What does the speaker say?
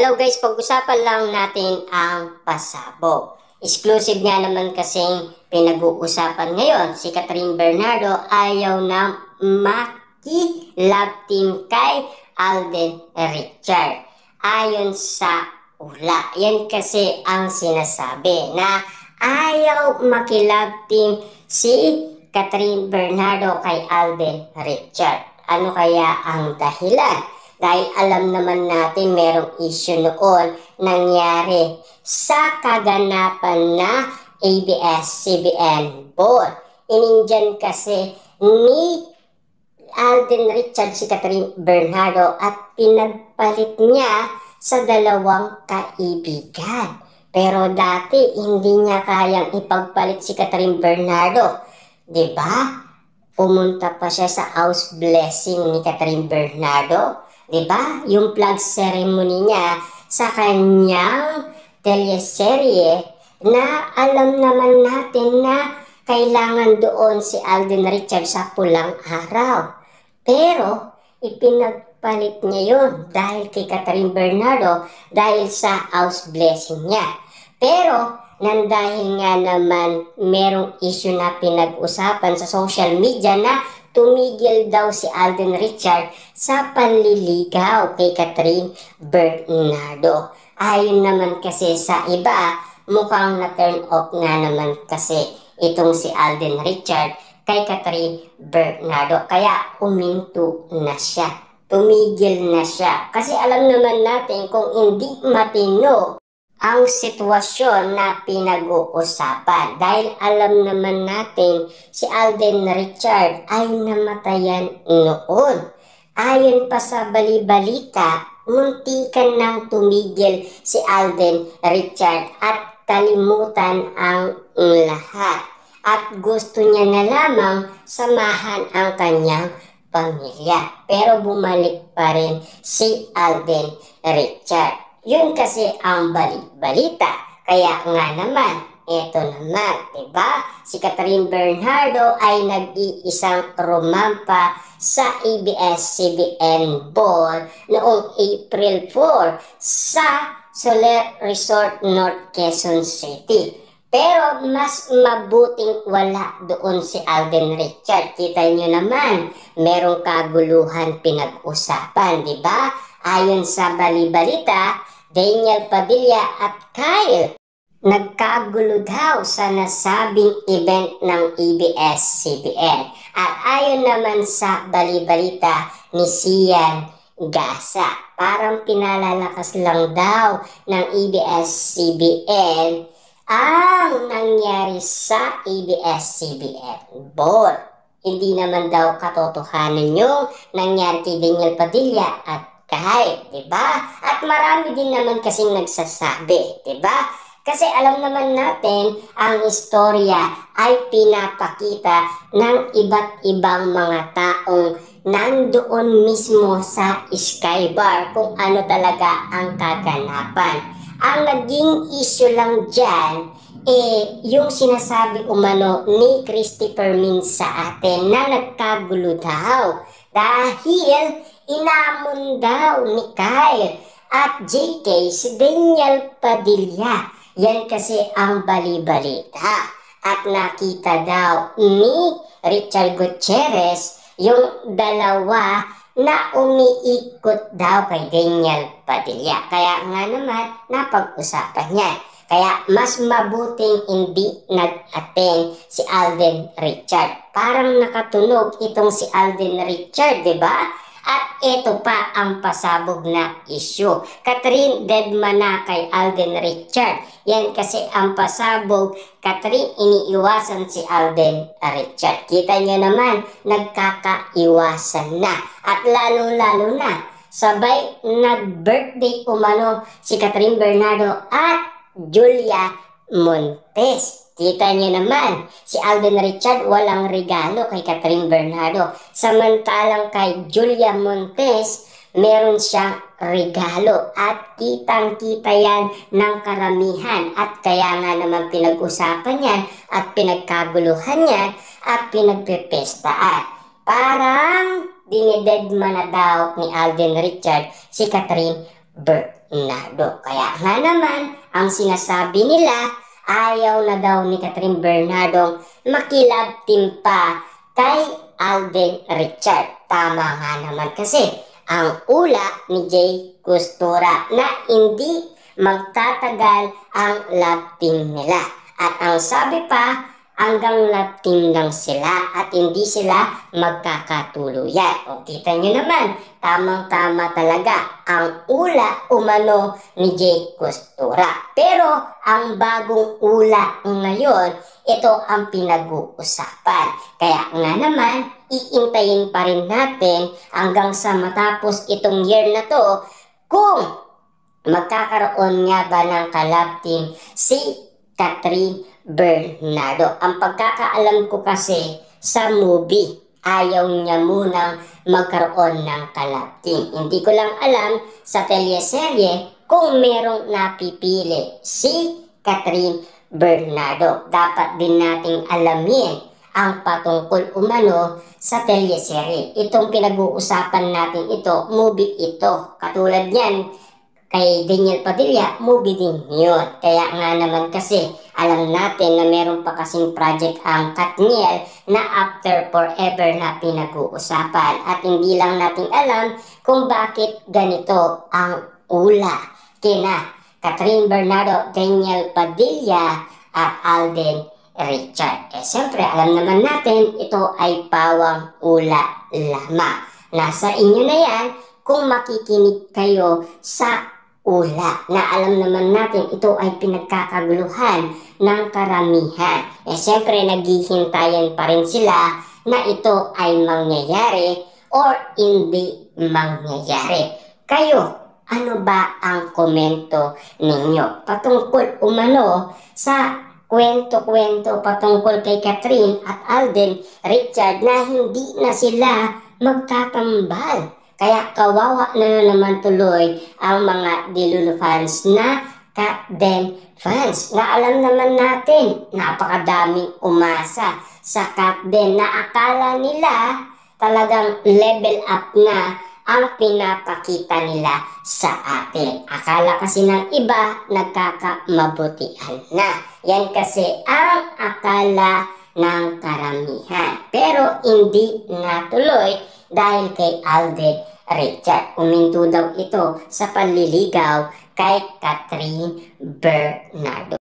Hello guys, pag-usapan lang natin ang pasabog. Exclusive nga naman kasing pinag-uusapan ngayon. Si Catherine Bernardo ayaw na maki-love team kay Alden Richard. Ayon sa ula. Yan kasi ang sinasabi na ayaw maki-love team si Catherine Bernardo kay Alden Richard. Ano kaya ang dahilan? Dahil alam naman natin merong issue noon nangyari sa kaganapan na ABS-CBN board. Inindyan kasi ni Alden Richard si Catherine Bernardo at pinagpalit niya sa dalawang kaibigan. Pero dati hindi niya kayang ipagpalit si Catherine Bernardo. Diba? Pumunta pa siya sa house blessing ni Catherine Bernardo. Diba? Yung flag ceremony niya sa kanyang teleserye na alam naman natin na kailangan doon si Alden Richard sa pulang araw. Pero ipinagpalit niya yun dahil kay Catherine Bernardo dahil sa house blessing niya. Pero dahil nga naman merong issue na pinag-usapan sa social media na tumigil daw si Alden Richard sa panliligaw kay Catherine Bernardo. Ayon naman kasi sa iba, mukhang na-turn off nga naman kasi itong si Alden Richard kay Catherine Bernardo. Kaya uminto na siya. Tumigil na siya. Kasi alam naman natin kung hindi matino ang sitwasyon na pinag-uusapan. Dahil alam naman natin si Alden Richard ay namatayan noon. Ayon pa sa bali-balita, muntikan nang tumigil si Alden Richard at kalimutan ang lahat. At gusto niya na lamang samahan ang kanyang pamilya. Pero bumalik pa rin si Alden Richard. Yun kasi ang balita. Kaya nga naman, eto naman, diba? Si Catherine Bernardo ay nag-iisang rumampa sa ABS-CBN board noong April 4 sa Soler Resort, North Quezon City. Pero mas mabuting wala doon si Alden Richard. Kita nyo naman, merong kaguluhan pinag-usapan, diba? Ayon sa bali-balita, Daniel Padilla at Kyle nagkagulo daw sa nasabing event ng ABS-CBN. At ayon naman sa bali-balita ni Sian Gasa, parang pinalalakas lang daw ng ABS-CBN ang nangyari sa ABS-CBN board. Hindi naman daw katotohanan yung nangyari kay Daniel Padilla at kahit, diba? At marami din naman kasing nagsasabi, diba? Kasi alam naman natin, ang istorya ay pinapakita ng iba't ibang mga taong nandoon mismo sa Skybar kung ano talaga ang kaganapan. Ang naging issue lang dyan, yung sinasabi umano ni Christopher Min sa atin na nagkagulo daw dahil inamon daw ni Kyle at JK si Daniel Padilla. Yan kasi ang bali-balita. At nakita daw ni Richard Gutierrez yung dalawa na umiikot daw kay Daniel Padilla. Kaya nga naman napag-usapan niya. Kaya mas mabuting hindi nag-attend si Alden Richard. Parang nakatunog itong si Alden Richard, diba? At ito pa ang pasabog na issue. Catherine, deadma na kay Alden Richard. Yan kasi ang pasabog. Catherine, iniiwasan si Alden Richard. Kita nyo naman, nagkakaiwasan na. At lalo-lalo na, sabay nag-birthday umano si Catherine Bernardo at Julia Montes. Kita niyo naman, si Alden Richard walang regalo kay Catherine Bernardo. Samantalang kay Julia Montes, meron siyang regalo. At kitang-kita yan ng karamihan. At kaya nga naman pinag-usapan yan at pinagkaguluhan yan at pinagpepestaan. Parang dinidedma na daw ni Alden Richard si Catherine Bernardo. Kaya nga naman, ang sinasabi nila, ayaw na daw ni Catherine Bernardo makilab team pa kay Alden Richard. Tama nga naman kasi ang ula ni Jay Costura na hindi magtatagal ang love team nila. At ang sabi pa, hanggang love team lang sila at hindi sila magkakatuluyan. O kita nyo naman, tamang-tama talaga ang ula umano ni Jay Costura. Pero ang bagong ula ngayon, ito ang pinag-uusapan. Kaya nga naman, iintayin pa rin natin hanggang sa matapos itong year na to kung magkakaroon nga ba ng kalab team si Catherine Bernardo. Ang pagkakaalam ko kasi sa movie, ayaw niya munang magkaroon ng kalab team. Hindi ko lang alam sa teleserye kung merong napipili si Catherine Bernardo. Dapat din nating alamin ang patungkol umano sa teleserye. Itong pinag-uusapan natin ito, movie ito. Katulad yan, kay Daniel Padilla, movie din yun. Kaya nga naman kasi, alam natin na meron pa kasing project ang Katniel na After Forever na pinag-uusapan. At hindi lang natin alam kung bakit ganito ang ula kina Catherine Bernardo, Daniel Padilla at Alden Richard. Siyempre, alam naman natin, ito ay pawang ula lamang. Nasa inyo na yan kung makikinig kayo sa ula na alam naman natin ito ay pinagkakaguluhan ng karamihan. Siyempre naghihintayan pa rin sila na ito ay mangyayari or hindi mangyayari. Kayo, ano ba ang komento ninyo patungkol umano sa kwento-kwento patungkol kay Catherine at Alden Richard na hindi na sila magtatambal? Kaya kawawa na naman tuloy ang mga Delulu fans na Katden fans. Na alam naman natin, napakadaming umasa sa Katden na akala nila talagang level up na ang pinapakita nila sa atin. Akala kasi ng iba nagkakamabutihan na. Yan kasi ang akala ng karamihan. Pero hindi natuloy dahil kay Alden Richard. Uminto daw ito sa panliligaw kay Catherine Bernardo.